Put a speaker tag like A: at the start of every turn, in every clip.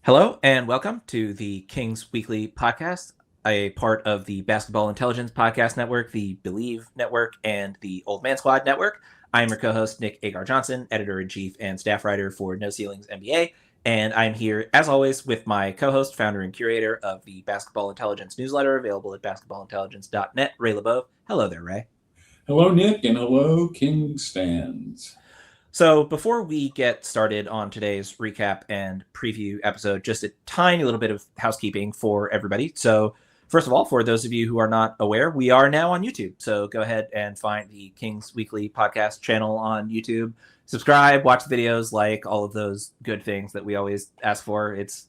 A: Hello and welcome to the Kings Weekly Podcast, a part of the Basketball Intelligence Podcast Network, the Believe Network, and the Old Man Squad Network. I am your co-host, Nick Agar-Johnson, editor-in-chief and staff writer for No Ceilings NBA, and I'm here, as always, with my co-host, founder and curator of the Basketball Intelligence newsletter, available at basketballintelligence.net, Ray LeBeau. Hello there, Ray.
B: Hello, Nick, and hello, Kings fans.
A: So before we get started on today's recap and preview episode, just a tiny little bit of housekeeping for everybody. So first of all, for those of you who are not aware, we are now on YouTube. So go ahead and find the Kings Weekly Podcast channel on YouTube. Subscribe, watch the videos, like all of those good things that we always ask for. It's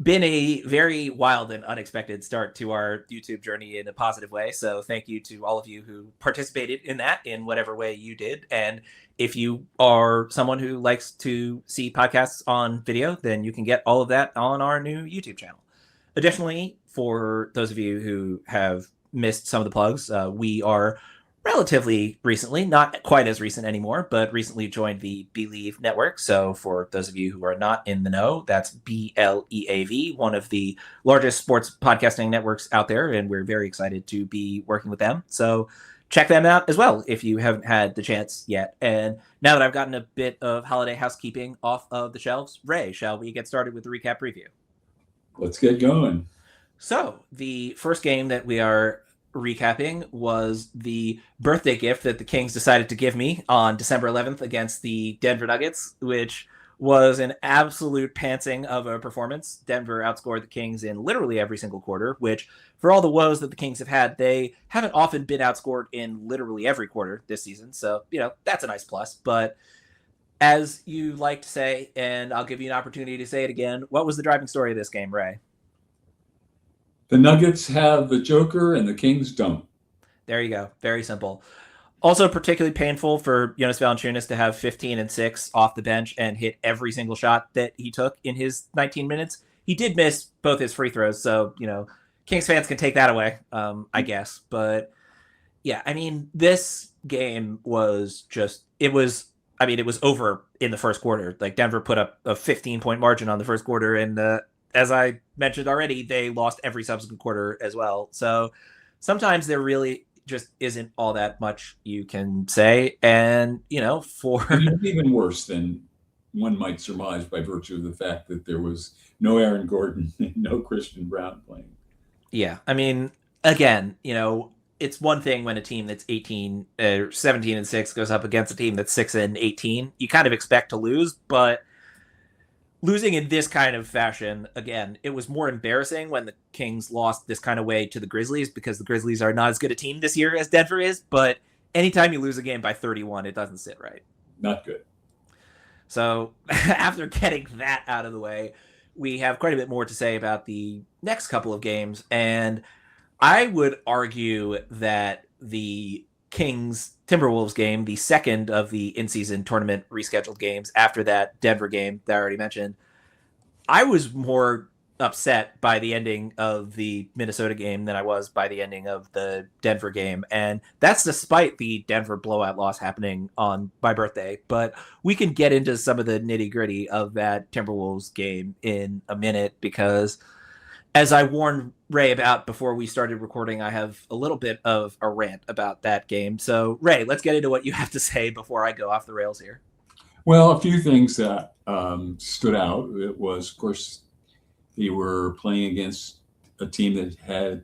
A: been a very wild and unexpected start to our YouTube journey in a positive way. So thank you to all of you who participated in that in whatever way you did. And if you are someone who likes to see podcasts on video, then you can get all of that on our new YouTube channel. Additionally, for those of you who have missed some of the plugs, we are relatively recently, not quite as recent anymore, but recently joined the Believe Network. So for those of you who are not in the know, that's BLEAV, one of the largest sports podcasting networks out there, and we're very excited to be working with them. So check them out as well if you haven't had the chance yet. And now that I've gotten a bit of holiday housekeeping off of the shelves, Ray, shall we get started with the recap preview?
B: Let's get going.
A: So the first game that we are recapping was the birthday gift that the Kings decided to give me on December 11th against the Denver Nuggets, which was an absolute pantsing of a performance. Denver outscored the Kings in literally every single quarter, which for all the woes that the Kings have had, they haven't often been outscored in literally every quarter this season. So, that's a nice plus. But as you like to say, and I'll give you an opportunity to say it again, what was the driving story of this game, Ray?
B: The Nuggets have the Joker and the Kings don't.
A: There you go. Very simple. Also particularly painful for Jonas Valanciunas to have 15 and 6 off the bench and hit every single shot that he took in his 19 minutes. He did miss both his free throws, so, Kings fans can take that away, I guess. But, yeah, I mean, this game was it was over in the first quarter. Like, Denver put up a 15-point margin on the first quarter, and as I mentioned already, they lost every subsequent quarter as well. So sometimes there really just isn't all that much you can say. And, for...
B: Even worse than one might surmise by virtue of the fact that there was no Aaron Gordon, no Christian Brown playing.
A: Yeah. I mean, again, it's one thing when a team that's 17 and 6 goes up against a team that's 6 and 18. You kind of expect to lose, but losing in this kind of fashion, again, it was more embarrassing when the Kings lost this kind of way to the Grizzlies, because the Grizzlies are not as good a team this year as Denver is. But anytime you lose a game by 31, it doesn't sit right.
B: Not good.
A: So after getting that out of the way, we have quite a bit more to say about the next couple of games. And I would argue that the Kings Timberwolves game, the second of the in-season tournament rescheduled games after that Denver game that I already mentioned, I was more upset by the ending of the Minnesota game than I was by the ending of the Denver game. And that's despite the Denver blowout loss happening on my birthday. But we can get into some of the nitty-gritty of that Timberwolves game in a minute, because as I warned Ray about before we started recording, I have a little bit of a rant about that game. So, Ray, let's get into what you have to say before I go off the rails here.
B: Well, a few things that stood out. It was, of course, they were playing against a team that had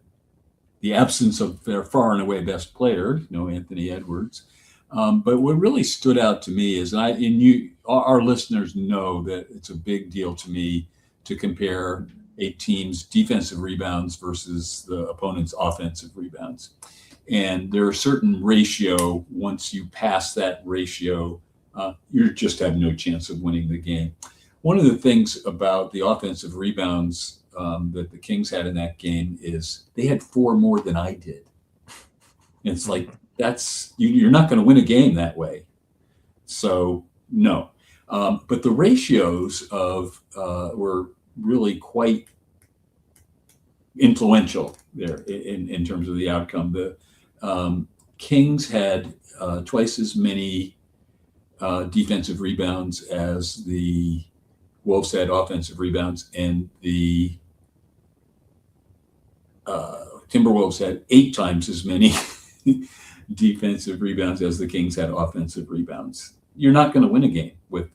B: the absence of their far and away best player, Anthony Edwards. But what really stood out to me is, our listeners know that it's a big deal to me to compare a team's defensive rebounds versus the opponent's offensive rebounds. And there are certain ratio. Once you pass that ratio, you just have no chance of winning the game. One of the things about the offensive rebounds that the Kings had in that game is they had 4 more than I did. And it's like, you're not going to win a game that way. So, no. But the ratios were really quite influential there in terms of the outcome. The Kings had twice as many defensive rebounds as the Wolves had offensive rebounds, and the Timberwolves had 8 times as many defensive rebounds as the Kings had offensive rebounds. You're not going to win a game with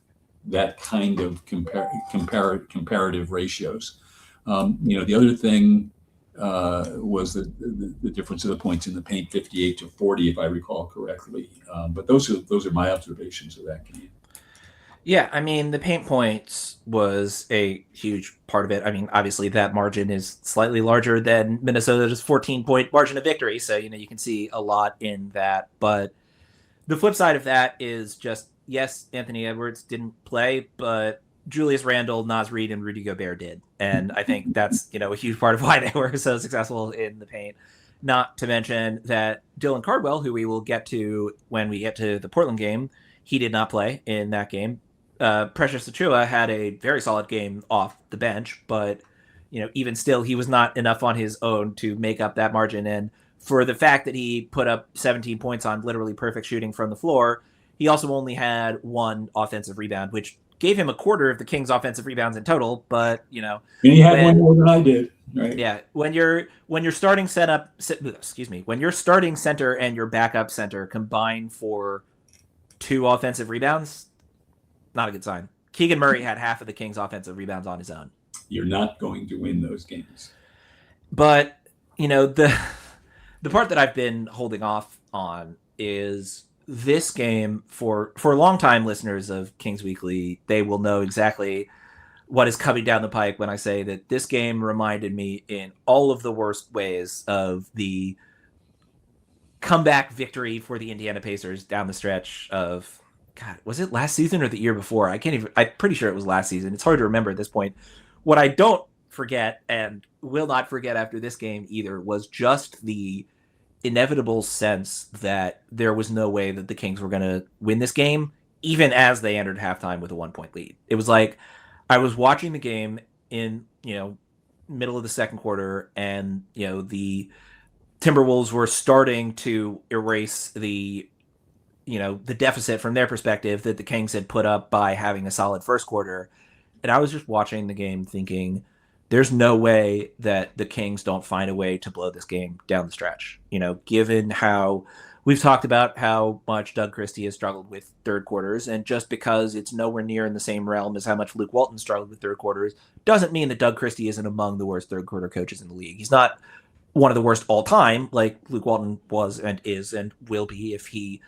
B: that kind of comparative ratios. The other thing was the difference of the points in the paint, 58-40, if I recall correctly. But those are my observations of that game.
A: Yeah, I mean, the paint points was a huge part of it. I mean, obviously that margin is slightly larger than Minnesota's 14-point margin of victory, so you can see a lot in that. But the flip side of that is just, yes, Anthony Edwards didn't play, but Julius Randle, Naz Reid, and Rudy Gobert did. And I think that's, a huge part of why they were so successful in the paint. Not to mention that Dylan Cardwell, who we will get to when we get to the Portland game, he did not play in that game. Precious Achiuwa had a very solid game off the bench, but even still, he was not enough on his own to make up that margin. And for the fact that he put up 17 points on literally perfect shooting from the floor, he also only had 1 offensive rebound, which gave him a quarter of the Kings' offensive rebounds in total. But
B: and he had one more than I did. Right?
A: Yeah, when you're starting when your starting center and your backup center combine for 2 offensive rebounds, not a good sign. Keegan Murray had half of the Kings' offensive rebounds on his own.
B: You're not going to win those games.
A: But, the part that I've been holding off on is this game. For longtime listeners of Kings Weekly, they will know exactly what is coming down the pike when I say that this game reminded me in all of the worst ways of the comeback victory for the Indiana Pacers down the stretch of, God, was it last season or the year before? I'm pretty sure it was last season. It's hard to remember at this point. What I don't forget and will not forget after this game either was just the inevitable sense that there was no way that the Kings were going to win this game, even as they entered halftime with a 1-point lead. It was like I was watching the game in, middle of the second quarter, and, the Timberwolves were starting to erase the deficit from their perspective that the Kings had put up by having a solid first quarter. And I was just watching the game thinking, there's no way that the Kings don't find a way to blow this game down the stretch. Given how we've talked about how much Doug Christie has struggled with third quarters, and just because it's nowhere near in the same realm as how much Luke Walton struggled with third quarters doesn't mean that Doug Christie isn't among the worst third quarter coaches in the league. He's not one of the worst all time, like Luke Walton was and is and will be if he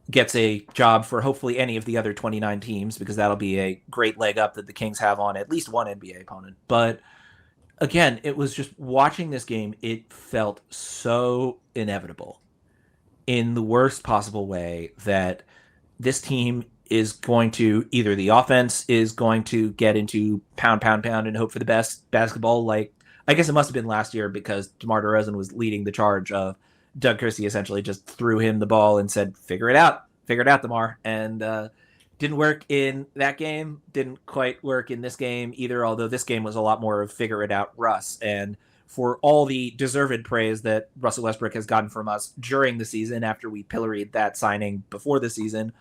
A: gets a job for hopefully any of the other 29 teams, because that'll be a great leg up that the Kings have on at least one NBA opponent. But again, it was just watching this game, it felt so inevitable in the worst possible way that this team is going to, either the offense is going to get into pound, and hope for the best basketball. Like, I guess it must have been last year, because DeMar DeRozan was leading the charge of Doug Christie essentially just threw him the ball and said, figure it out, DeMar. And didn't work in that game. Didn't quite work in this game either, although this game was a lot more of figure it out Russ. And for all the deserved praise that Russell Westbrook has gotten from us during the season after we pilloried that signing before the season,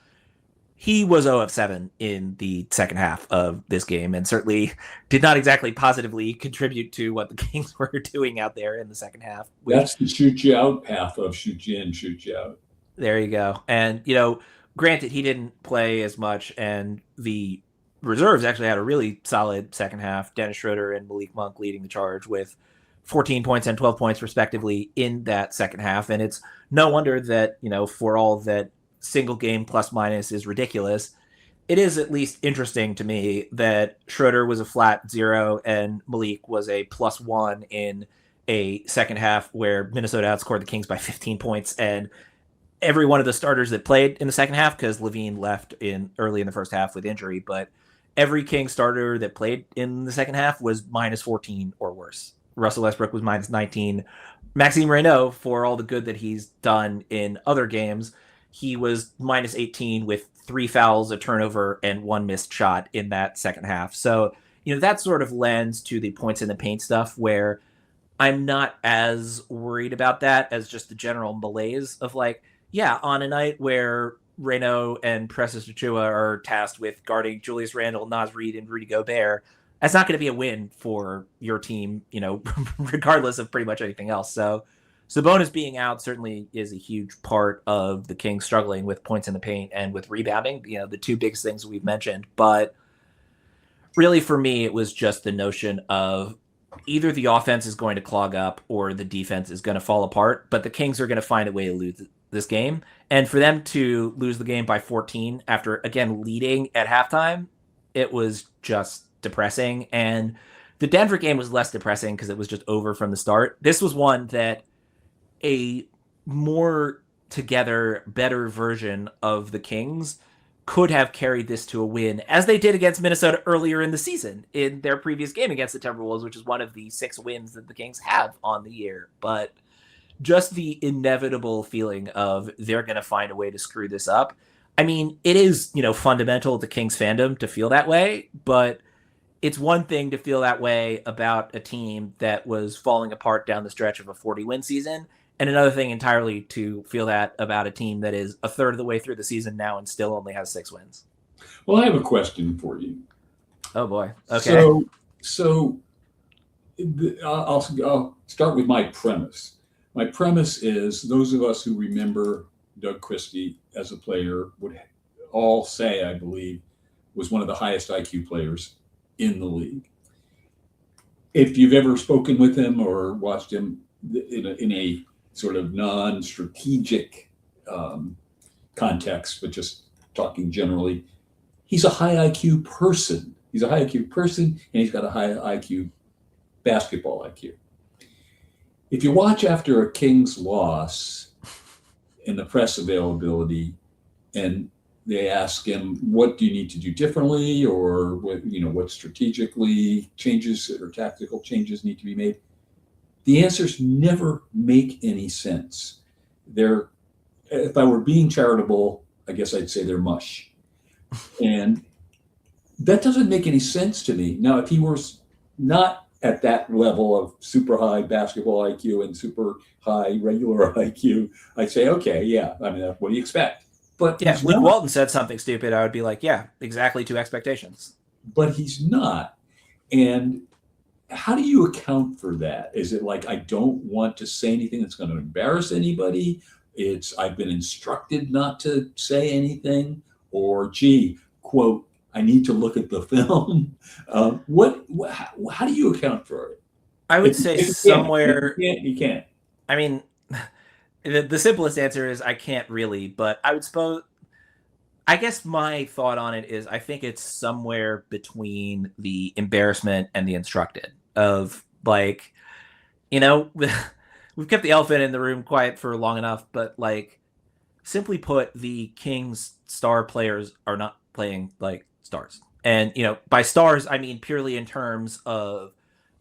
A: he was 0 of 7 in the second half of this game, and certainly did not exactly positively contribute to what the Kings were doing out there in the second half.
B: That's the shoot you out path of shoot you in, shoot you out.
A: There you go. And, granted, he didn't play as much, and the reserves actually had a really solid second half. Dennis Schroeder and Malik Monk leading the charge with 14 points and 12 points respectively in that second half. And it's no wonder that, for all that single game plus minus is ridiculous, it is at least interesting to me that Schroeder was a flat 0 and Malik was a +1 in a second half where Minnesota outscored the Kings by 15 points. And every one of the starters that played in the second half, because Levine left early in the first half with injury, but every King starter that played in the second half was -14 or worse. Russell Westbrook was -19. Maxime Reynaud, for all the good that he's done in other games, he was -18 with 3 fouls, a turnover, and 1 missed shot in that second half. So, that sort of lends to the points in the paint stuff, where I'm not as worried about that as just the general malaise of, like, yeah, on a night where Reno and Precious Achua are tasked with guarding Julius Randle, Naz Reid, and Rudy Gobert, that's not going to be a win for your team, regardless of pretty much anything else. So Sabonis being out certainly is a huge part of the Kings struggling with points in the paint and with rebounding, the two biggest things we've mentioned. But really for me, it was just the notion of either the offense is going to clog up or the defense is going to fall apart, but the Kings are going to find a way to lose this game. And for them to lose the game by 14 after, again, leading at halftime, it was just depressing. And the Denver game was less depressing because it was just over from the start. This was one that a more together, better version of the Kings could have carried this to a win, as they did against Minnesota earlier in the season in their previous game against the Timberwolves, which is one of the 6 wins that the Kings have on the year. But just the inevitable feeling of they're going to find a way to screw this up. I mean, it is, fundamental to Kings fandom to feel that way, but it's one thing to feel that way about a team that was falling apart down the stretch of a 40-win season, and another thing entirely to feel that about a team that is a third of the way through the season now and still only has 6 wins.
B: Well, I have a question for you.
A: Oh boy. Okay.
B: So I'll start with my premise. My premise is those of us who remember Doug Christie as a player would all say, I believe, was one of the highest IQ players in the league. If you've ever spoken with him or watched him in a sort of non-strategic context, but just talking generally, he's a high IQ person. He's a high IQ person, and he's got a high IQ basketball IQ. If you watch after a Kings loss in the press availability, and they ask him, what do you need to do differently, or what strategically changes or tactical changes need to be made? The answers never make any sense. If I were being charitable, I guess I'd say they're mush. And that doesn't make any sense to me. Now, if he was not at that level of super high basketball IQ and super high regular IQ, I'd say, okay, yeah, I mean, what do you expect? But
A: yeah, if Luke Walton said something stupid, I would be like, yeah, exactly to expectations.
B: But he's not. And how do you account for that? Is it like, I don't want to say anything that's going to embarrass anybody? I've been instructed not to say anything, or gee, quote, I need to look at the film. How do you account for it?
A: I would say somewhere
B: you can't.
A: I mean, the simplest answer is I can't really, but I guess my thought on it is I think it's somewhere between the embarrassment and the instructed of, like, we've kept the elephant in the room quiet for long enough, but, like, simply put, the Kings star players are not playing like stars. And, by stars, I mean purely in terms of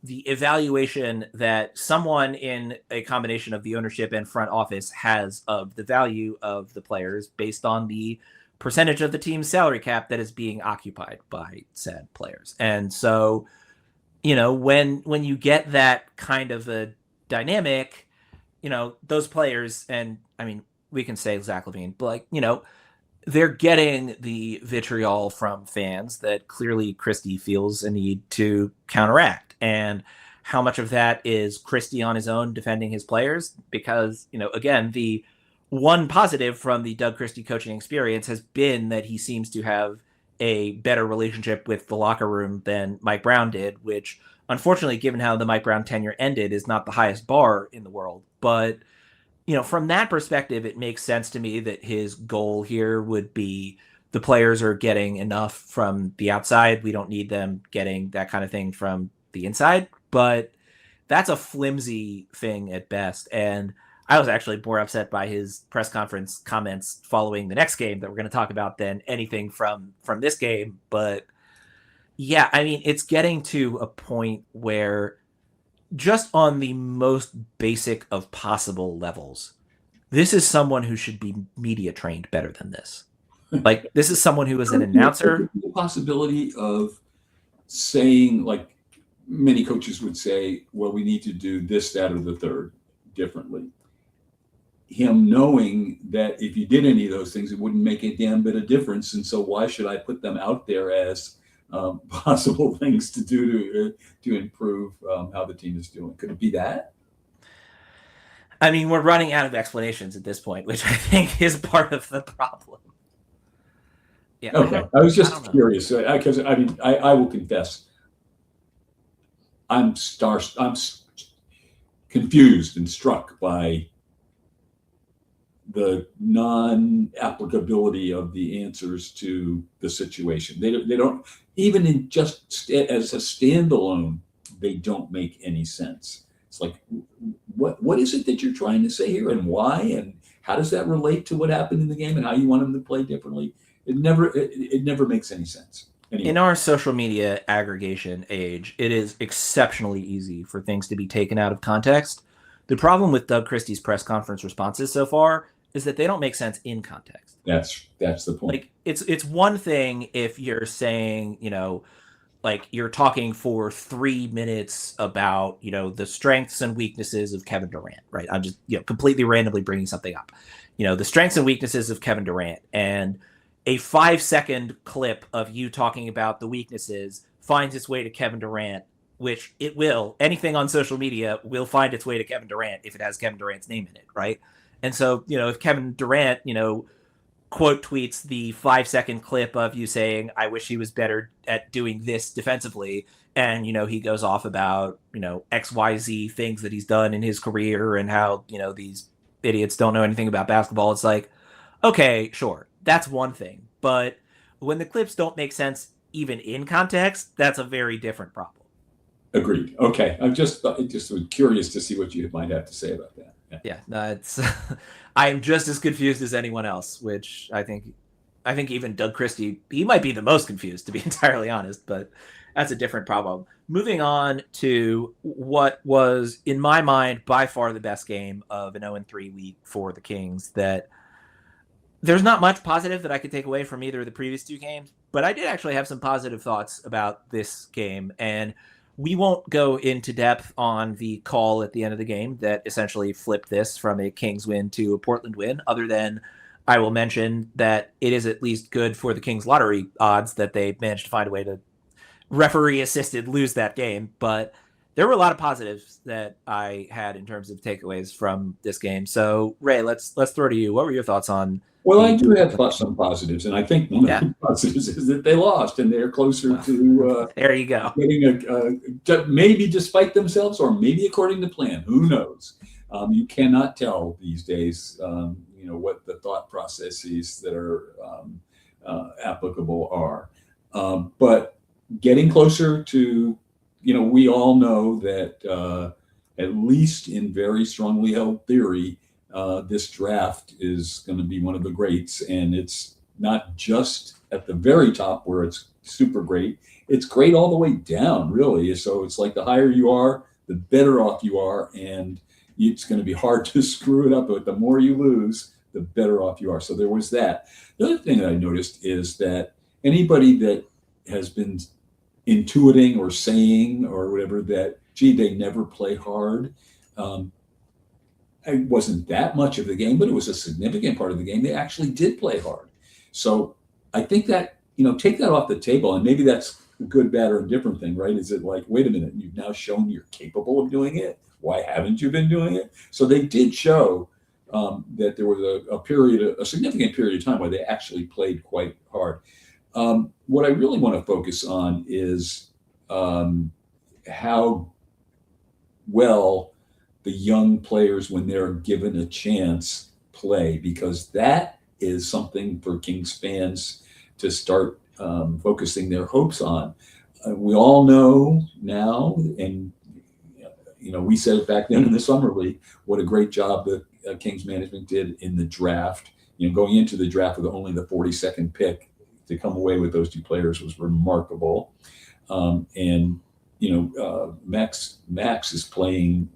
A: the evaluation that someone in a combination of the ownership and front office has of the value of the players based on the percentage of the team's salary cap that is being occupied by said players. And so, when you get that kind of a dynamic, those players, and I mean, we can say Zach LaVine, but, like, they're getting the vitriol from fans that clearly Christie feels a need to counteract. And how much of that is Christie on his own defending his players? Because, again, the one positive from the Doug Christie coaching experience has been that he seems to have a better relationship with the locker room than Mike Brown did, which, unfortunately, given how the Mike Brown tenure ended, is not the highest bar in the world. But, from that perspective, it makes sense to me that his goal here would be the players are getting enough from the outside. We don't need them getting that kind of thing from the inside. But that's a flimsy thing at best. And I was actually more upset by his press conference comments following the next game that we're going to talk about than anything from this game. But yeah, I mean, it's getting to a point where just on the most basic of possible levels, this is someone who should be media trained better than this. Like, this is someone who is an announcer.
B: The possibility of saying, like many coaches would say, well, we need to do this, that, or the third differently. him knowing that if you did any of those things, it wouldn't make a damn bit of difference. And so why should I put them out there as possible things to do to improve how the team is doing? Could it be that?
A: I mean, we're running out of explanations at this point, which I think is part of the problem. Yeah.
B: Okay. I was just curious because I will confess, I'm confused and struck by the non-applicability of the answers to the situation. They don't even in just as a standalone, they don't make any sense. It's like, what is it that you're trying to say here, and why, and how does that relate to what happened in the game, and how you want them to play differently? It never makes any sense. Anyway.
A: In our social media aggregation age, it is exceptionally easy for things to be taken out of context. The problem with Doug Christie's press conference responses so far is that they don't make sense in context.
B: That's the point.
A: Like it's one thing if you're saying, like you're talking for 3 minutes about, the strengths and weaknesses of Kevin Durant, right? I'm just, completely randomly bringing something up. The strengths and weaknesses of Kevin Durant, and a 5-second clip of you talking about the weaknesses finds its way to Kevin Durant, which it will. Anything on social media will find its way to Kevin Durant if it has Kevin Durant's name in it, right? And so, if Kevin Durant, quote tweets the 5-second clip of you saying, I wish he was better at doing this defensively, and, he goes off about, XYZ things that he's done in his career and how, these idiots don't know anything about basketball. It's like, okay, sure, that's one thing. But when the clips don't make sense even in context, that's a very different problem.
B: Agreed. Okay. I'm just curious to see what you might have to say about that.
A: Yeah, no, I'm just as confused as anyone else, which I think even Doug Christie, he might be the most confused, to be entirely honest, but that's a different problem. Moving on to what was, in my mind, by far the best game of an 0-3 week for the Kings. That there's not much positive that I could take away from either of the previous two games, but I did actually have some positive thoughts about this game, and we won't go into depth on the call at the end of the game that essentially flipped this from a Kings win to a Portland win, other than I will mention that it is at least good for the Kings lottery odds that they managed to find a way to referee-assisted lose that game. But there were a lot of positives that I had in terms of takeaways from this game. So, Ray, let's throw to you. What were your thoughts on?
B: Well, I do have some positives, and I think one of the positives is that they lost, and they're closer to
A: there you go,
B: getting maybe despite themselves, or maybe according to plan. Who knows? You cannot tell these days, what the thought processes that are applicable are. But getting closer to, we all know that at least in very strongly held theory, this draft is going to be one of the greats, and it's not just at the very top where it's super great. It's great all the way down, really. So it's like the higher you are, the better off you are, and it's going to be hard to screw it up. But the more you lose, the better off you are. So there was that. The other thing that I noticed is that anybody that has been intuiting or saying or whatever that, gee, they never play hard, it wasn't that much of the game, but it was a significant part of the game. They actually did play hard. So I think that, take that off the table, and maybe that's a good, bad, or indifferent thing, right? Is it like, wait a minute, you've now shown you're capable of doing it. Why haven't you been doing it? So they did show that there was a significant period of time where they actually played quite hard. What I really want to focus on is how well the young players, when they're given a chance, play, because that is something for Kings fans to start focusing their hopes on. We all know now, and we said it back then in the Summer League, what a great job the Kings management did in the draft. Going into the draft with only the 42nd pick, to come away with those two players was remarkable. Max is playing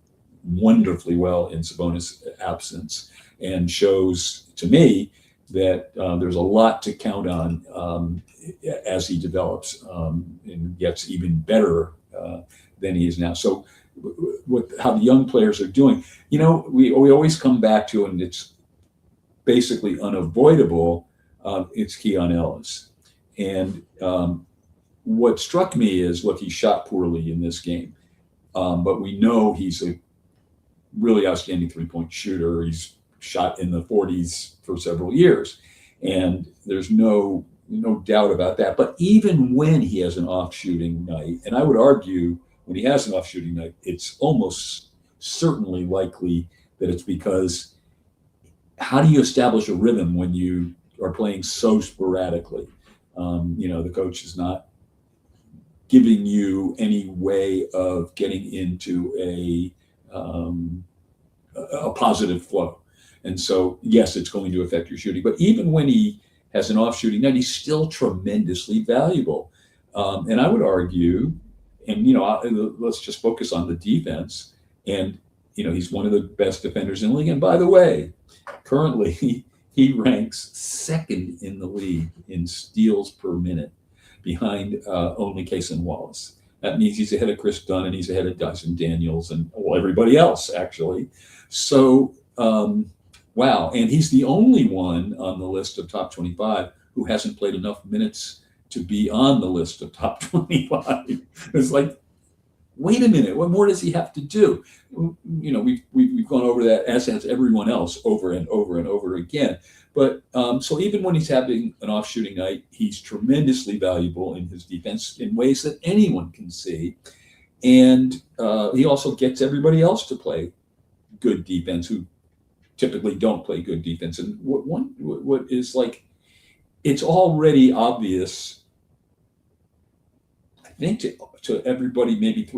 B: wonderfully well in Sabonis' absence, and shows to me that there's a lot to count on as he develops and gets even better than he is now. So how the young players are doing. We always come back to, and it's basically unavoidable. It's Keon Ellis, and what struck me is, look, he shot poorly in this game, but we know he's a really outstanding three-point shooter. He's shot in the 40s for several years, and there's no doubt about that. But even when he has an off shooting night, and I would argue when he has an off shooting night, it's almost certainly likely that it's because how do you establish a rhythm when you are playing so sporadically? The coach is not giving you any way of getting into a positive flow. And so, yes, it's going to affect your shooting. But even when he has an off shooting night, he's still tremendously valuable. And I would argue, and let's just focus on the defense. And he's one of the best defenders in the league. And by the way, currently he ranks second in the league in steals per minute, behind only Cason Wallace. That means he's ahead of Chris Dunn, and he's ahead of Dyson Daniels and everybody else, actually. So, wow. And he's the only one on the list of top 25 who hasn't played enough minutes to be on the list of top 25. It's like, wait a minute, what more does he have to do? We've gone over that, as has everyone else, over and over and over again. But so even when he's having an off shooting night, he's tremendously valuable in his defense in ways that anyone can see. And he also gets everybody else to play good defense who typically don't play good defense. And what is like, it's already obvious, I think, to everybody, maybe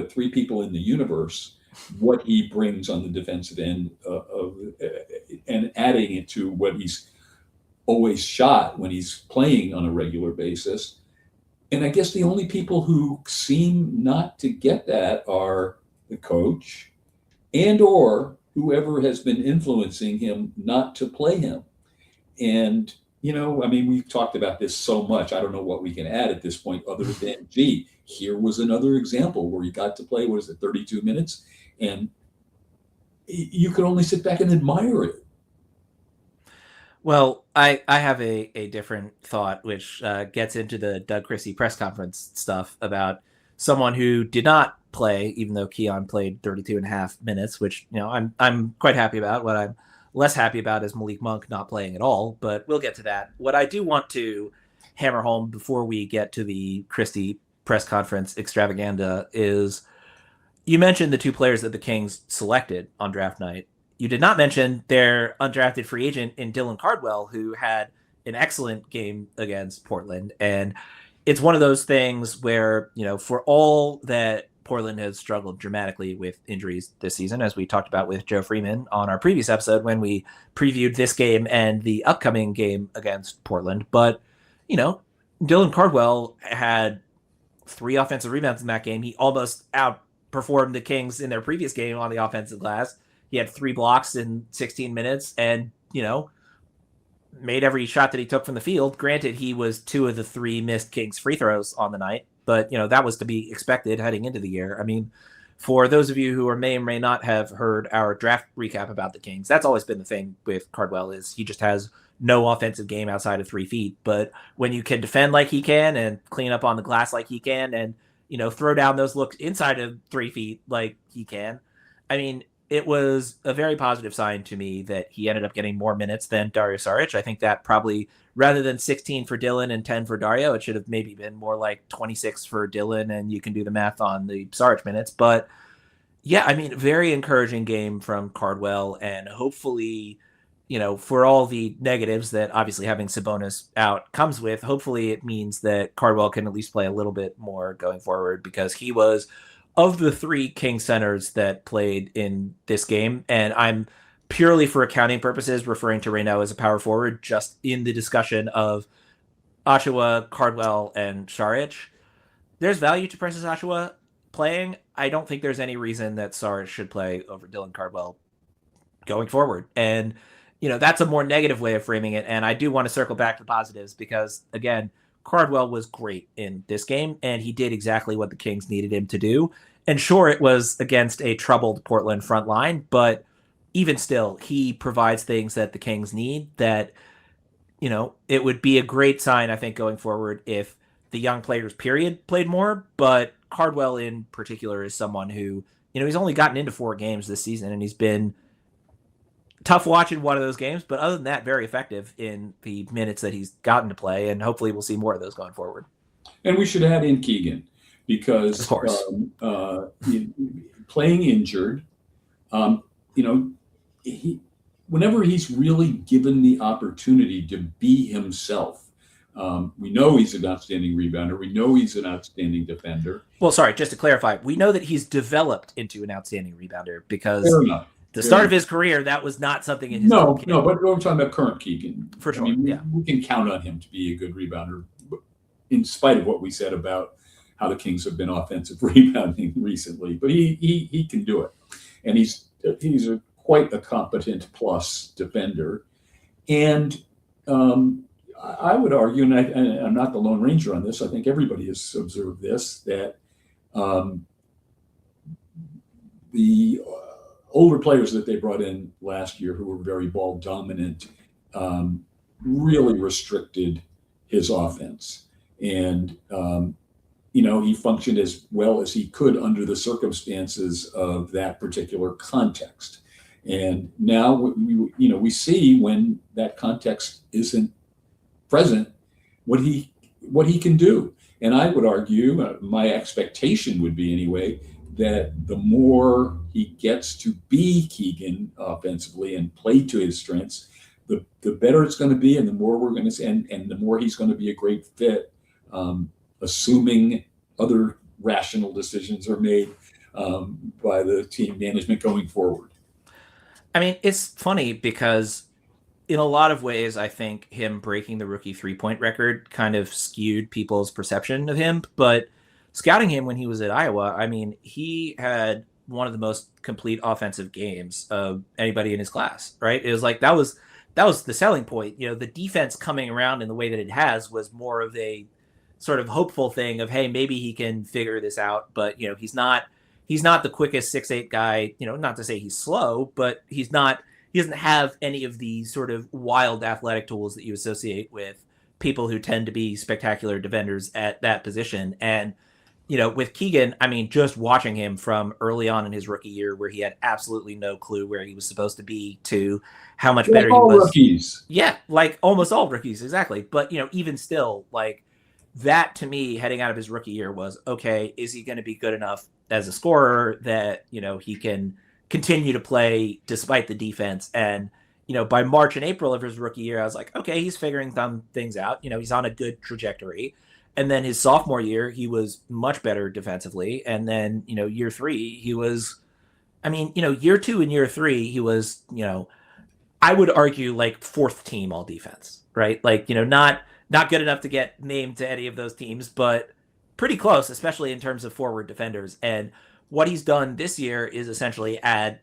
B: three people in the universe, what he brings on the defensive end and adding it to what he's always shot when he's playing on a regular basis. And I guess the only people who seem not to get that are the coach and or whoever has been influencing him not to play him. And, we've talked about this so much. I don't know what we can add at this point other than, gee, here was another example where he got to play, 32 minutes? And you could only sit back and admire it.
A: Well, I have a different thought, which gets into the Doug Christie press conference stuff about someone who did not play, even though Keon played 32 and a half minutes, which, I'm quite happy about. What I'm less happy about is Malik Monk not playing at all, but we'll get to that. What I do want to hammer home before we get to the Christie press conference extravaganza is, you mentioned the two players that the Kings selected on draft night. You did not mention their undrafted free agent in Dylan Cardwell, who had an excellent game against Portland. And it's one of those things where, for all that Portland has struggled dramatically with injuries this season, as we talked about with Joe Freeman on our previous episode when we previewed this game and the upcoming game against Portland. But, Dylan Cardwell had 3 offensive rebounds in that game. He almost outperformed the Kings in their previous game on the offensive glass. He had 3 blocks in 16 minutes and, made every shot that he took from the field. Granted, he was 2 of the 3 missed Kings free throws on the night, but, that was to be expected heading into the year. I mean, for those of you who may or may not have heard our draft recap about the Kings, that's always been the thing with Cardwell, is he just has no offensive game outside of 3 feet. But when you can defend like he can and clean up on the glass like he can and, throw down those looks inside of 3 feet like he can, I mean, it was a very positive sign to me that he ended up getting more minutes than Dario Saric. I think that probably, rather than 16 for Dylan and 10 for Dario, it should have maybe been more like 26 for Dylan, and you can do the math on the Saric minutes. But yeah, I mean, very encouraging game from Cardwell, and hopefully, for all the negatives that obviously having Sabonis out comes with, hopefully it means that Cardwell can at least play a little bit more going forward, because he was, of the 3 King centers that played in this game, and I'm purely for accounting purposes referring to Reynaud as a power forward, just in the discussion of Oshawa, Cardwell, and Saric, there's value to Precious Oshawa playing. I don't think there's any reason that Saric should play over Dylan Cardwell going forward. And, that's a more negative way of framing it. And I do want to circle back to positives because, again, Cardwell was great in this game, and he did exactly what the Kings needed him to do. And sure, it was against a troubled Portland front line, but even still, he provides things that the Kings need that, it would be a great sign, I think, going forward if the young players, period, played more. But Cardwell in particular is someone who, he's only gotten into 4 games this season, and he's been tough watching one of those games. But other than that, very effective in the minutes that he's gotten to play. And hopefully we'll see more of those going forward.
B: And we should add in Keegan because
A: of course.
B: Playing injured, whenever he's really given the opportunity to be himself, we know he's an outstanding rebounder. We know he's an outstanding defender.
A: Well, sorry, just to clarify, we know that he's developed into an outstanding rebounder because the start of his career, that was not something in his
B: No, but we're talking about current Keegan.
A: For sure,
B: we can count on him to be a good rebounder, in spite of what we said about how the Kings have been offensive rebounding recently. But he can do it, and he's quite a competent plus defender. And I would argue, and I'm not the Lone Ranger on this, I think everybody has observed this, that the older players that they brought in last year who were very ball dominant really restricted his offense. And, he functioned as well as he could under the circumstances of that particular context. And now we see when that context isn't present, what he can do. And I would argue, my expectation would be anyway, that the more he gets to be Keegan offensively and play to his strengths, the better it's going to be, and the more we're going to see, and the more he's going to be a great fit, assuming other rational decisions are made by the team management going forward.
A: I mean, it's funny because in a lot of ways, I think him breaking the rookie 3-point record kind of skewed people's perception of him. But scouting him when he was at Iowa, I mean, he had one of the most complete offensive games of anybody in his class, right? It was like that was the selling point. The defense coming around in the way that it has was more of a sort of hopeful thing of, hey, maybe he can figure this out. But, he's not the quickest 6'8" guy, not to say he's slow, but he doesn't have any of the sort of wild athletic tools that you associate with people who tend to be spectacular defenders at that position. And, with Keegan, I mean, just watching him from early on in his rookie year where he had absolutely no clue where he was supposed to be to how much better he was.
B: Rookies.
A: Yeah, like almost all rookies, exactly. But, even still, like that to me heading out of his rookie year was, okay, is he going to be good enough as a scorer that, he can continue to play despite the defense? And, by March and April of his rookie year, I was like, okay, he's figuring some things out. He's on a good trajectory. And then his sophomore year, he was much better defensively. And then, year 3, he was, year 2 and year 3, he was, I would argue like 4th team all defense, right? Like, not good enough to get named to any of those teams, but pretty close, especially in terms of forward defenders. And what he's done this year is essentially add,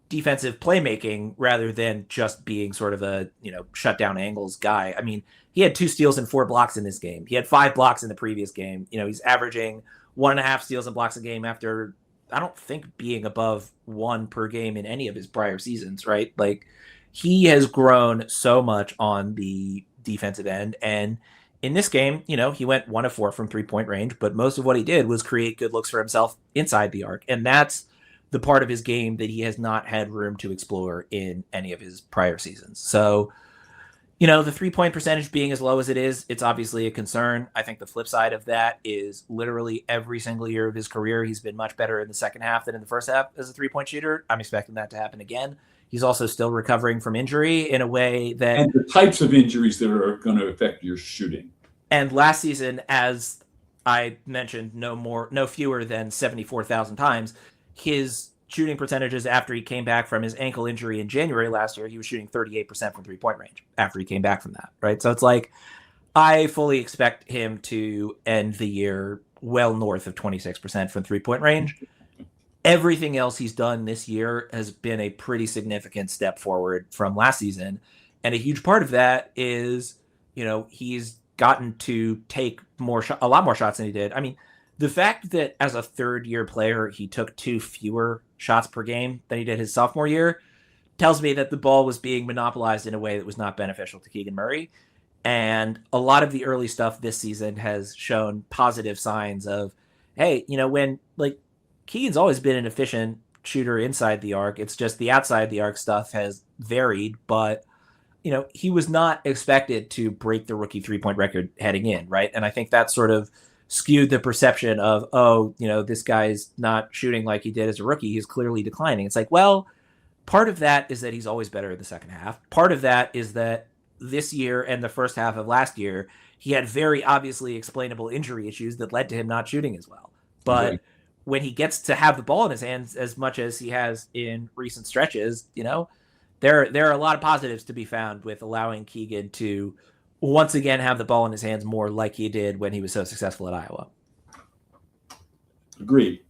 A: defensive playmaking rather than just being sort of a, shut down angles guy. I mean, he had 2 steals and 4 blocks in this game. He had 5 blocks in the previous game. He's averaging 1.5 steals and blocks a game after, I don't think, being above 1 per game in any of his prior seasons, right? Like, he has grown so much on the defensive end. And in this game, he went 1 of 4 from 3-point range, but most of what he did was create good looks for himself inside the arc. And that's the part of his game that he has not had room to explore in any of his prior seasons. So, the 3-point percentage being as low as it is, it's obviously a concern. I think the flip side of that is literally every single year of his career, he's been much better in the second half than in the first half as a 3-point shooter. I'm expecting that to happen again. He's also still recovering from injury in a way that...
B: And the types of injuries that are going to affect your shooting.
A: And last season, as I mentioned no fewer than 74,000 times, his shooting percentages after he came back from his ankle injury in January last year, he was shooting 38% from 3-point range after he came back from that, right? So it's like, I fully expect him to end the year well north of 26% from 3-point range. Everything else he's done this year has been a pretty significant step forward from last season. And a huge part of that is, he's gotten to take a lot more shots than he did. I mean, the fact that as a third-year player, he took 2 fewer shots per game than he did his sophomore year tells me that the ball was being monopolized in a way that was not beneficial to Keegan Murray. And a lot of the early stuff this season has shown positive signs of, hey, when like Keegan's always been an efficient shooter inside the arc. It's just the outside the arc stuff has varied, but he was not expected to break the rookie 3-point record heading in, right? And I think that sort of skewed the perception of, this guy's not shooting like he did as a rookie. He's clearly declining. It's like, well, part of that is that he's always better in the second half. Part of that is that this year and the first half of last year, he had very obviously explainable injury issues that led to him not shooting as well. But when he gets to have the ball in his hands as much as he has in recent stretches, there are a lot of positives to be found with allowing Keegan to once again have the ball in his hands more like he did when he was so successful at Iowa.
B: Agreed.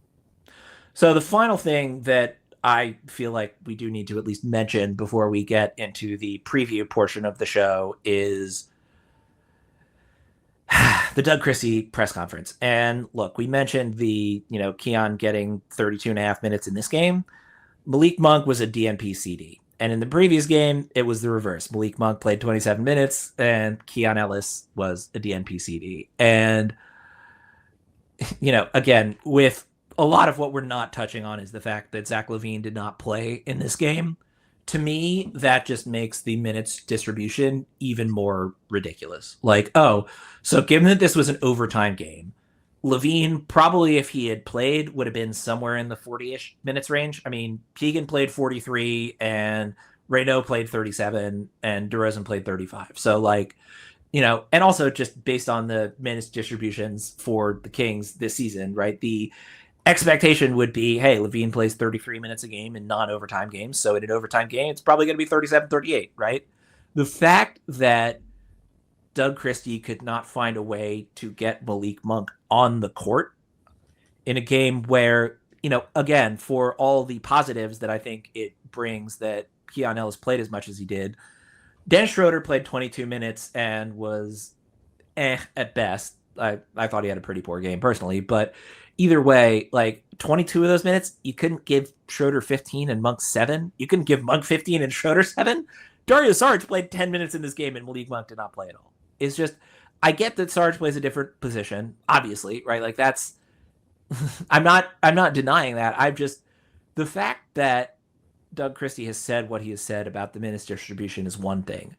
A: So the final thing that I feel like we do need to at least mention before we get into the preview portion of the show is the Doug Christie press conference. And look, we mentioned the, Keon getting 32.5 minutes in this game. Malik Monk was a DNP CD. And in the previous game, it was the reverse. Malik Monk played 27 minutes and Keon Ellis was a DNP CD. And, again, with a lot of what we're not touching on is the fact that Zach LaVine did not play in this game. To me, that just makes the minutes distribution even more ridiculous. Like, so given that this was an overtime game, LaVine probably, if he had played, would have been somewhere in the 40-ish minutes range. I mean, Keegan played 43 and Reynaud played 37 and DeRozan played 35. So and also just based on the minutes distributions for the Kings this season, right? The expectation would be, hey, LaVine plays 33 minutes a game in non-overtime games. So in an overtime game, it's probably going to be 37, 38, right? The fact that Doug Christie could not find a way to get Malik Monk on the court in a game where, again, for all the positives that I think it brings that Keon Ellis played as much as he did, Dennis Schroeder played 22 minutes and was at best. I thought he had a pretty poor game personally, but either way, 22 of those minutes, you couldn't give Schroeder 15 and Monk 7. You couldn't give Monk 15 and Schroeder 7. Dario Saric played 10 minutes in this game and Malik Monk did not play at all. It's just, I get that Sarge plays a different position, obviously, right? That's, I'm not denying that. I've just, the fact that Doug Christie has said what he has said about the minutes distribution is one thing.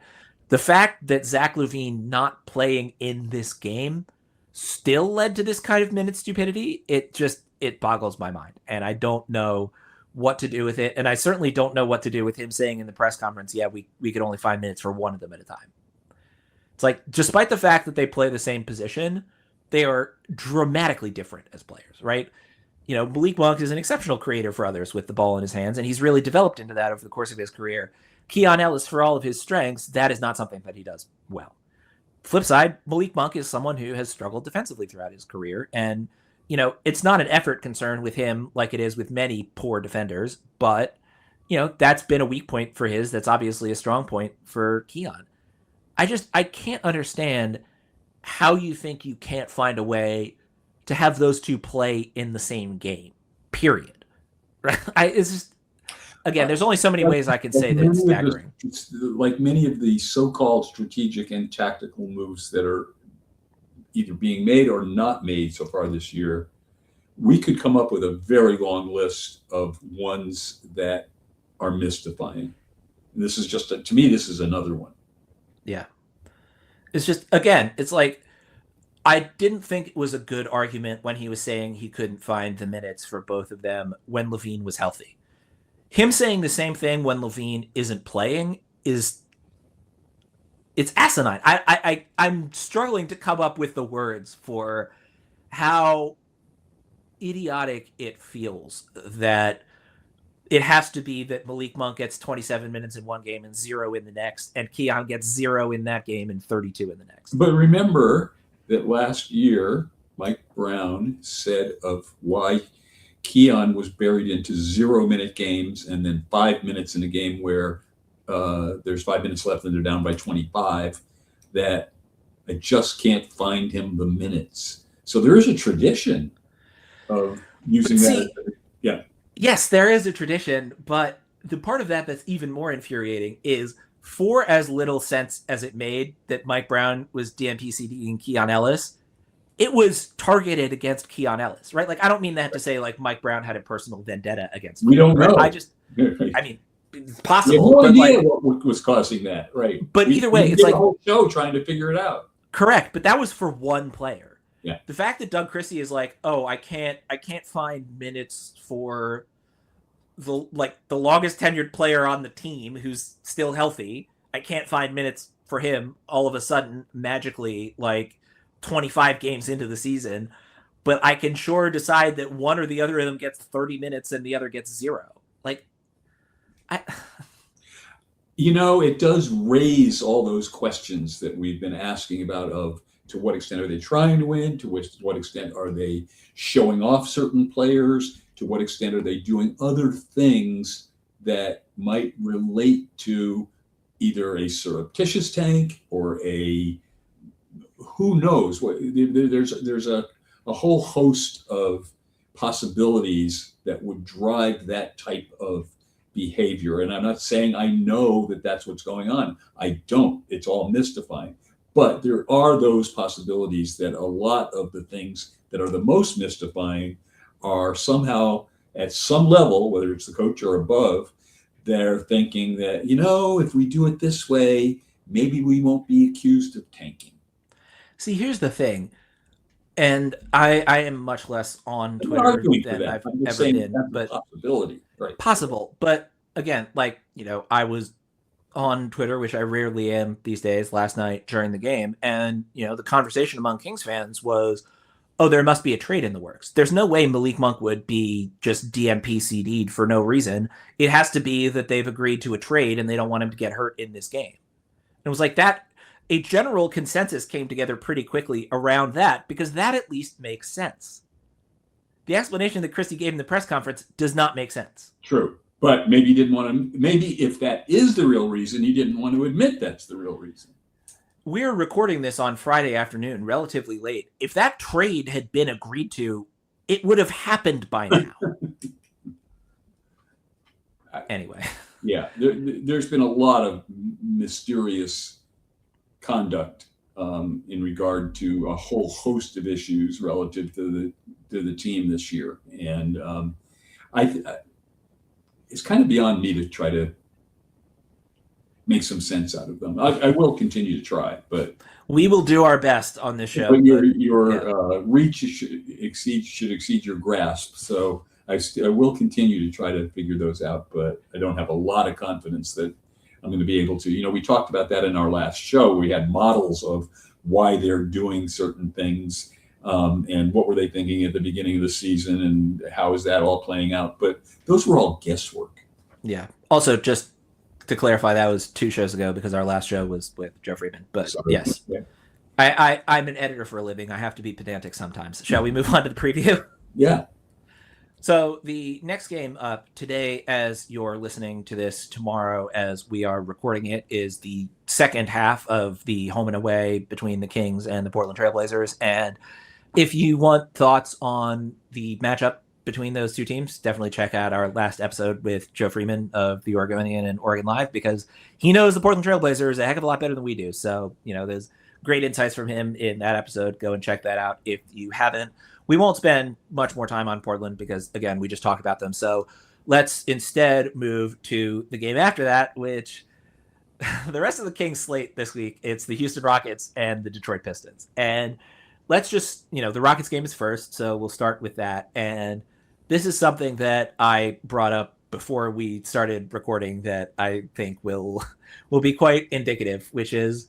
A: The fact that Zach LaVine not playing in this game still led to this kind of minute stupidity, it boggles my mind. And I don't know what to do with it. And I certainly don't know what to do with him saying in the press conference, we could only find minutes for one of them at a time. It's despite the fact that they play the same position, they are dramatically different as players, right? Malik Monk is an exceptional creator for others with the ball in his hands, and he's really developed into that over the course of his career. Keon Ellis, for all of his strengths, that is not something that he does well. Flip side, Malik Monk is someone who has struggled defensively throughout his career, and, it's not an effort concern with him like it is with many poor defenders, but, that's been a weak point for his. That's obviously a strong point for Keon. I can't understand how you think you can't find a way to have those two play in the same game, period. Right? It's just, again, there's only so many ways I can say that it's staggering.
B: It's like many of the so-called strategic and tactical moves that are either being made or not made so far this year, we could come up with a very long list of ones that are mystifying. And this is just, to me, this is another one.
A: Yeah. It's just, again, it's I didn't think it was a good argument when he was saying he couldn't find the minutes for both of them when LaVine was healthy. Him saying the same thing when LaVine isn't playing it's asinine. I'm struggling to come up with the words for how idiotic it feels that it has to be that Malik Monk gets 27 minutes in one game and 0 in the next, and Keon gets 0 in that game and 32 in the next.
B: But remember that last year, Mike Brown said of why Keon was buried into 0-minute games and then 5 minutes in a game where there's 5 minutes left and they're down by 25, that I just can't find him the minutes. So there is a tradition of using
A: But
B: that.
A: see,
B: Yeah.
A: yes, there is a tradition, but the part of that that's even more infuriating is for as little sense as it made that Mike Brown was DMPCDing Keon Ellis, it was targeted against Keon Ellis, right? Like, I don't mean that to say like Mike Brown had a personal vendetta against
B: We
A: Keon,
B: don't
A: right?
B: know.
A: I mean, it's
B: We
A: possible,
B: have no
A: but
B: idea
A: like,
B: what was causing that, right?
A: but
B: We
A: either way, it's
B: did
A: like
B: a whole show trying to figure it out.
A: correct, but that was for one player.
B: Yeah.
A: The fact that Doug Christie is like, oh, I can't find minutes for the longest tenured player on the team who's still healthy. I can't find minutes for him all of a sudden magically like 25 games into the season, but I can sure decide that one or the other of them gets 30 minutes and the other gets 0. Like
B: it does raise all those questions that we've been asking about of to what extent are they trying to win? To what extent are they showing off certain players? To what extent are they doing other things that might relate to either a surreptitious tank or who knows what? There's a whole host of possibilities that would drive that type of behavior. And I'm not saying I know that that's what's going on. I don't. It's all mystifying. But there are those possibilities that a lot of the things that are the most mystifying are somehow at some level, whether it's the coach or above, they're thinking that, if we do it this way, maybe we won't be accused of tanking.
A: See, here's the thing. And I am much less on Twitter than I've ever been, but
B: possibility, right?
A: Possible. But again, I was on Twitter, which I rarely am these days, last night during the game. And, the conversation among Kings fans was, oh, there must be a trade in the works. There's no way Malik Monk would be just DMP-CD'd for no reason. It has to be that they've agreed to a trade and they don't want him to get hurt in this game. And it was like that. A general consensus came together pretty quickly around that because that at least makes sense. The explanation that Christie gave in the press conference does not make sense.
B: True. But maybe you didn't want to, maybe if that is the real reason, you didn't want to admit that's the real reason.
A: We're recording this on Friday afternoon, relatively late. If that trade had been agreed to, it would have happened by now. Anyway.
B: Yeah, there's been a lot of mysterious conduct in regard to a whole host of issues relative to the team this year. And it's kind of beyond me to try to make some sense out of them. I will continue to try, but
A: we will do our best on this show.
B: But your reach should exceed your grasp. So I will continue to try to figure those out, but I don't have a lot of confidence that I'm going to be able to. We talked about that in our last show. We had models of why they're doing certain things and what were they thinking at the beginning of the season and how is that all playing out. But those were all guesswork.
A: Yeah. Also, just to clarify, that was 2 shows ago because our last show was with Joe Freeman. But sorry. Yes, yeah. I'm an editor for a living. I have to be pedantic sometimes. Shall we move on to the preview?
B: Yeah.
A: So the next game up today, as you're listening to this, tomorrow as we are recording it, is the second half of the home and away between the Kings and the Portland Trailblazers. And if you want thoughts on the matchup between those two teams, definitely check out our last episode with Joe Freeman of the Oregonian and OregonLive, because he knows the Portland Trailblazers a heck of a lot better than we do. So, there's great insights from him in that episode. Go and check that out if you haven't. We won't spend much more time on Portland because, again, we just talked about them. So let's instead move to the game after that, which the rest of the Kings slate this week, it's the Houston Rockets and the Detroit Pistons. And let's just, the Rockets game is first, so we'll start with that. And this is something that I brought up before we started recording that I think will be quite indicative, which is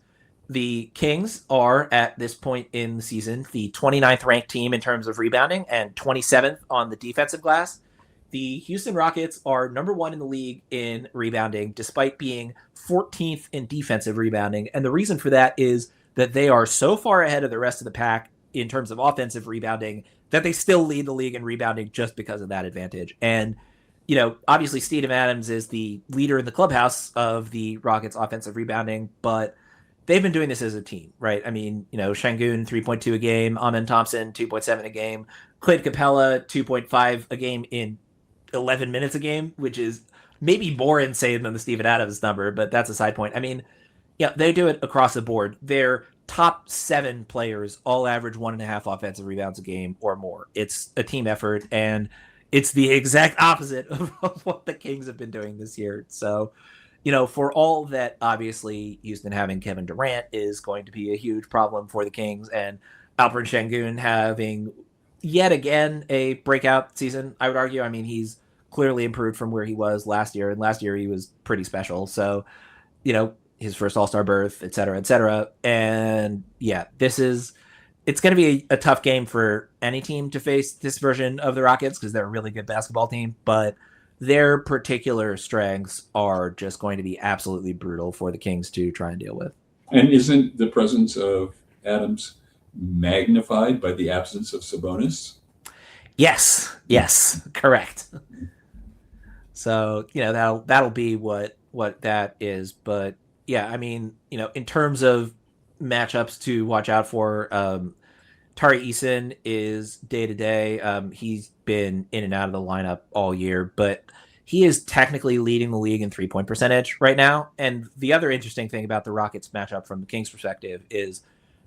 A: the Kings are, at this point in the season, the 29th ranked team in terms of rebounding and 27th on the defensive glass. The Houston Rockets are number 1 in the league in rebounding, despite being 14th in defensive rebounding. And the reason for that is that they are so far ahead of the rest of the pack in terms of offensive rebounding that they still lead the league in rebounding just because of that advantage. And, obviously Steven Adams is the leader in the clubhouse of the Rockets offensive rebounding, but they've been doing this as a team, right? I mean, Şengün, 3.2 a game, Amen Thompson, 2.7 a game. Clint Capella, 2.5 a game in 11 minutes a game, which is maybe more insane than the Steven Adams number, but that's a side point. I mean, yeah, they do it across the board. Their top 7 players all average 1.5 offensive rebounds a game or more. It's a team effort, and it's the exact opposite of what the Kings have been doing this year. So, for all that, obviously, Houston having Kevin Durant is going to be a huge problem for the Kings, and Alperen Sengun having yet again a breakout season, I would argue. I mean, he's clearly improved from where he was last year, and last year he was pretty special. So, his first All-Star berth, et cetera, et cetera. And yeah, it's going to be a tough game for any team to face this version of the Rockets because they're a really good basketball team, but their particular strengths are just going to be absolutely brutal for the Kings to try and deal with.
B: And isn't the presence of Adams magnified by the absence of Sabonis?
A: Yes, correct. So, that'll be what that is. But yeah, I mean, in terms of matchups to watch out for, Tari Eason is day to day. He's been in and out of the lineup all year, but he is technically leading the league in 3-point percentage right now. And the other interesting thing about the Rockets matchup from the Kings perspective is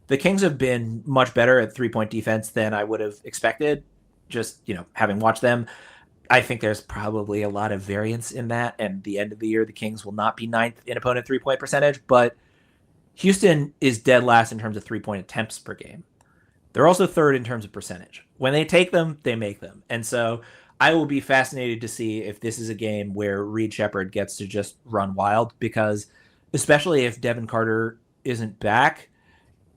A: the Kings have been much better at 3-point defense than I would have expected. Just, having watched them, I think there's probably a lot of variance in that. And the end of the year, the Kings will not be 9th in opponent 3-point percentage, but Houston is dead last in terms of 3-point attempts per game. They're also 3rd in terms of percentage. When they take them, they make them. And so I will be fascinated to see if this is a game where Reed Shepherd gets to just run wild, because especially if Devin Carter isn't back,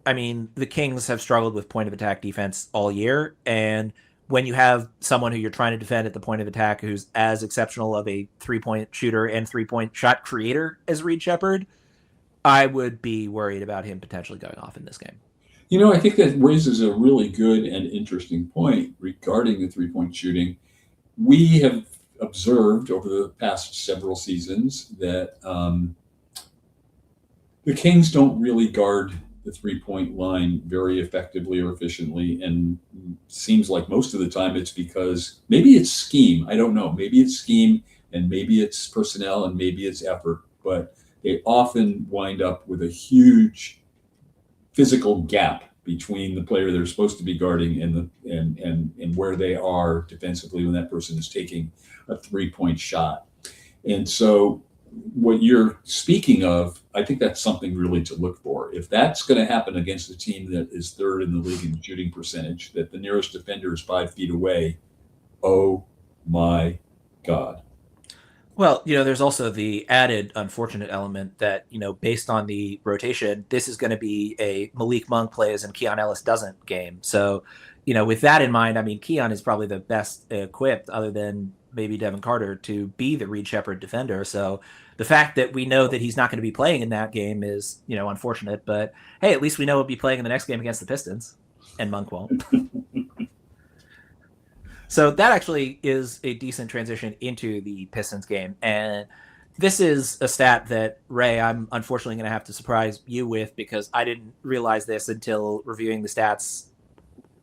A: I mean, the Kings have struggled with point of attack defense all year. And when you have someone who you're trying to defend at the point of attack who's as exceptional of a 3-point shooter and 3-point shot creator as Reed Shepherd, I would be worried about him potentially going off in this game.
B: I think that raises a really good and interesting point regarding the 3-point shooting. We have observed over the past several seasons that the Kings don't really guard the 3-point line very effectively or efficiently. And seems like most of the time it's because maybe it's scheme. I don't know. Maybe it's scheme, and maybe it's personnel, and maybe it's effort. But they often wind up with a huge physical gap between the player they're supposed to be guarding and where they are defensively when that person is taking a 3-point shot. And so what you're speaking of, I think that's something really to look for. If that's going to happen against a team that is 3rd in the league in shooting percentage, that the nearest defender is 5 feet away, oh my God.
A: Well, there's also the added unfortunate element that, based on the rotation, this is going to be a Malik Monk plays and Keon Ellis doesn't game. So, with that in mind, I mean, Keon is probably the best equipped, other than maybe Devin Carter, to be the Reed Shepherd defender. So the fact that we know that he's not going to be playing in that game is, unfortunate. But hey, at least we know he'll be playing in the next game against the Pistons, and Monk won't. So that actually is a decent transition into the Pistons game. And this is a stat that, Ray, I'm unfortunately going to have to surprise you with, because I didn't realize this until reviewing the stats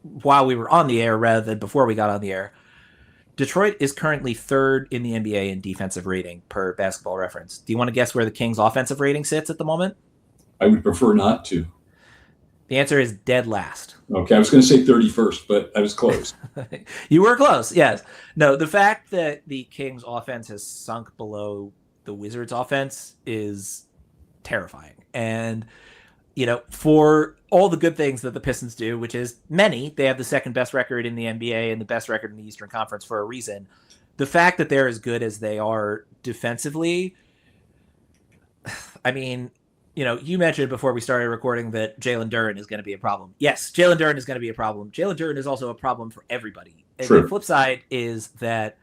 A: while we were on the air rather than before we got on the air. Detroit is currently 3rd in the NBA in defensive rating per Basketball Reference. Do you want to guess where the Kings' offensive rating sits at the moment?
B: I would prefer not to.
A: The answer is dead last.
B: Okay, I was going to say 31st, but I was close.
A: You were close, yes. No, the fact that the Kings' offense has sunk below the Wizards' offense is terrifying. And, for all the good things that the Pistons do, which is many, they have the 2nd best record in the NBA and the best record in the Eastern Conference for a reason. The fact that they're as good as they are defensively, I mean, you mentioned before we started recording that Jalen Duren is going to be a problem. Yes, Jalen Duren is going to be a problem. Jalen Duren is also a problem for everybody. And
B: Sure.
A: The flip side is that,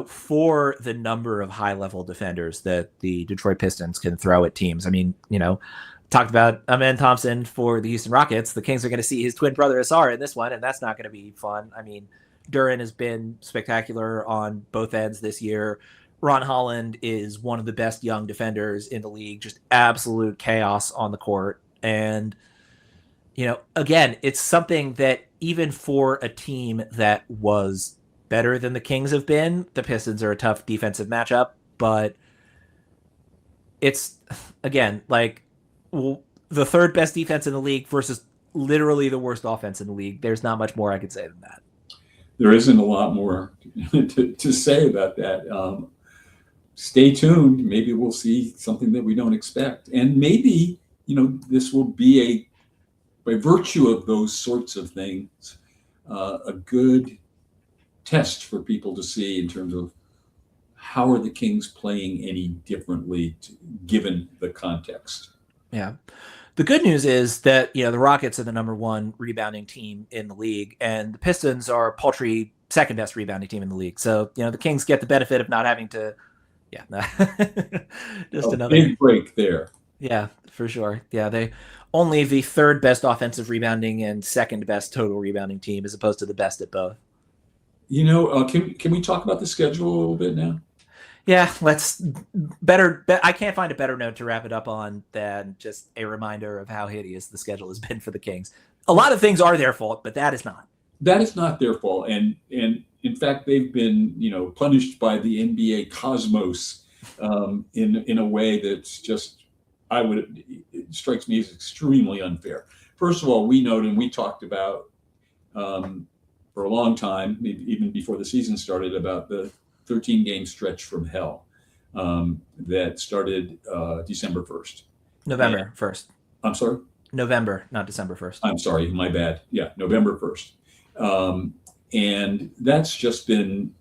A: for the number of high-level defenders that the Detroit Pistons can throw at teams, I mean, talked about Amen Thompson for the Houston Rockets. The Kings are going to see his twin brother Asar in this one, and that's not going to be fun. I mean, Duren has been spectacular on both ends this year. Ron Holland is one of the best young defenders in the league, just absolute chaos on the court. And, again, it's something that even for a team that was better than the Kings have been, the Pistons are a tough defensive matchup, but it's, again, like the third best defense in the league versus literally the worst offense in the league. There's not much more I could say than that.
B: There isn't a lot more to say about that. Stay tuned. Maybe we'll see something that we don't expect. And maybe, this will be by virtue of those sorts of things, a good test for people to see in terms of how are the Kings playing any differently given the context.
A: Yeah. The good news is that, the Rockets are the number one rebounding team in the league, and the Pistons are a paltry second best rebounding team in the league. So, the Kings get the benefit of not having to, just another
B: big break there.
A: Yeah, for sure. Yeah, they only the third best offensive rebounding and second best total rebounding team as opposed to the best at both.
B: Can we talk about the schedule a little bit now?
A: Yeah, let's I can't find a better note to wrap it up on than just a reminder of how hideous the schedule has been for the Kings. A lot of things are their fault, but that is not.
B: That is not their fault. And in fact, they've been, punished by the NBA cosmos in a way that's just, it strikes me as extremely unfair. First of all, we noted, and we talked about for a long time, maybe even before the season started, about the 13-game stretch from hell that started December 1st.
A: November 1st.
B: I'm sorry?
A: November, not December 1st.
B: I'm sorry, my bad. Yeah, November 1st. And that's just been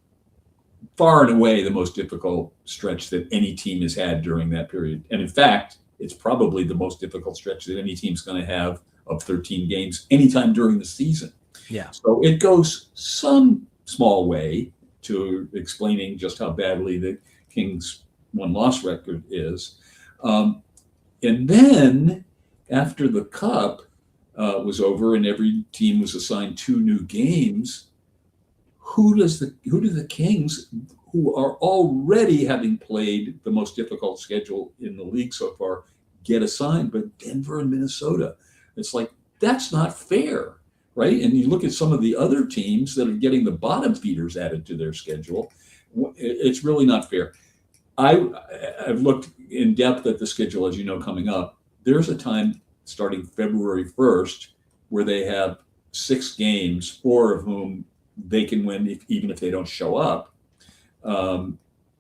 B: far and away the most difficult stretch that any team has had during that period. And in fact, it's probably the most difficult stretch that any team's going to have of 13 games anytime during the season.
A: Yeah.
B: So it goes some small way to explaining just how badly the Kings' win-loss record is. And then after the Cup was over and every team was assigned 2 new games, who do the Kings, who are already having played the most difficult schedule in the league so far, get assigned? But Denver and Minnesota. It's like, that's not fair, right? And you look at some of the other teams that are getting the bottom feeders added to their schedule. It's really not fair. I've looked in depth at the schedule, as you know, coming up. There's a time starting February 1st where they have 6 games, 4 of whom they can win even if they don't show up.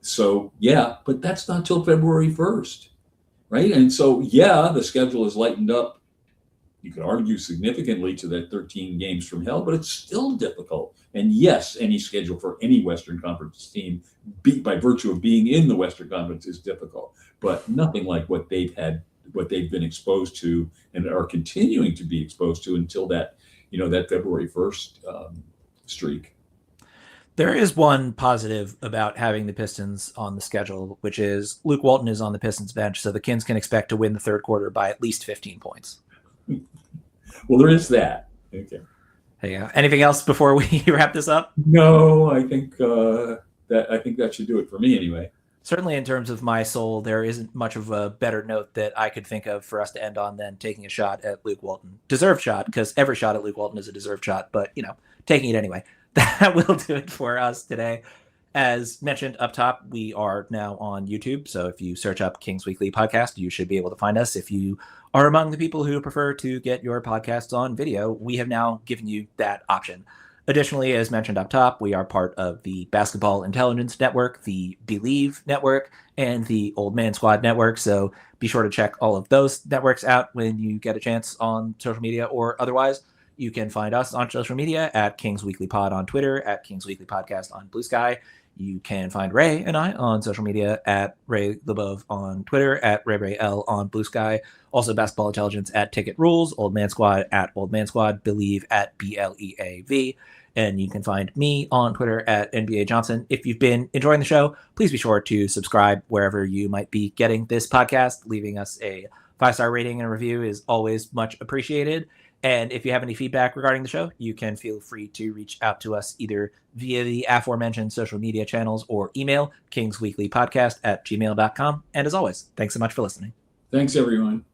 B: So, yeah, but that's not till February 1st, right? And so, yeah, the schedule is lightened up, you could argue, significantly to that 13 games from hell, but it's still difficult. And yes, any schedule for any Western Conference team, by virtue of being in the Western Conference, is difficult, but nothing like what they've been exposed to and are continuing to be exposed to until that February 1st streak.
A: There is one positive about having the Pistons on the schedule, which is Luke Walton is on the Pistons bench, so the Kings can expect to win the third quarter by at least 15 points.
B: Well, there is that. Okay.
A: Hey, anything else before we wrap this up?
B: No, I think that should do it for me anyway.
A: Certainly in terms of my soul, there isn't much of a better note that I could think of for us to end on than taking a shot at Luke Walton. Deserved shot, because every shot at Luke Walton is a deserved shot, but, taking it anyway. That will do it for us today. As mentioned up top, we are now on YouTube, so if you search up Kings Weekly Podcast, you should be able to find us. If you are among the people who prefer to get your podcasts on video, we have now given you that option. Additionally, as mentioned up top, we are part of the Basketball Intelligence Network, the Believe Network, and the Old Man Squad Network. So be sure to check all of those networks out when you get a chance on social media or otherwise. You can find us on social media at Kings Weekly Pod on Twitter, at Kings Weekly Podcast on Blue Sky. You can find Ray and I on social media at Ray Lebov on Twitter, at RayRayL on Blue Sky. Also, Basketball Intelligence at Ticket Rules, Old Man Squad at Old Man Squad, Believe at BLEAV. And you can find me on Twitter at NBA Johnson. If you've been enjoying the show, please be sure to subscribe wherever you might be getting this podcast. Leaving us a 5-star rating and review is always much appreciated. And if you have any feedback regarding the show, you can feel free to reach out to us either via the aforementioned social media channels or email kingsweeklypodcast@gmail.com. And as always, thanks so much for listening.
B: Thanks, everyone.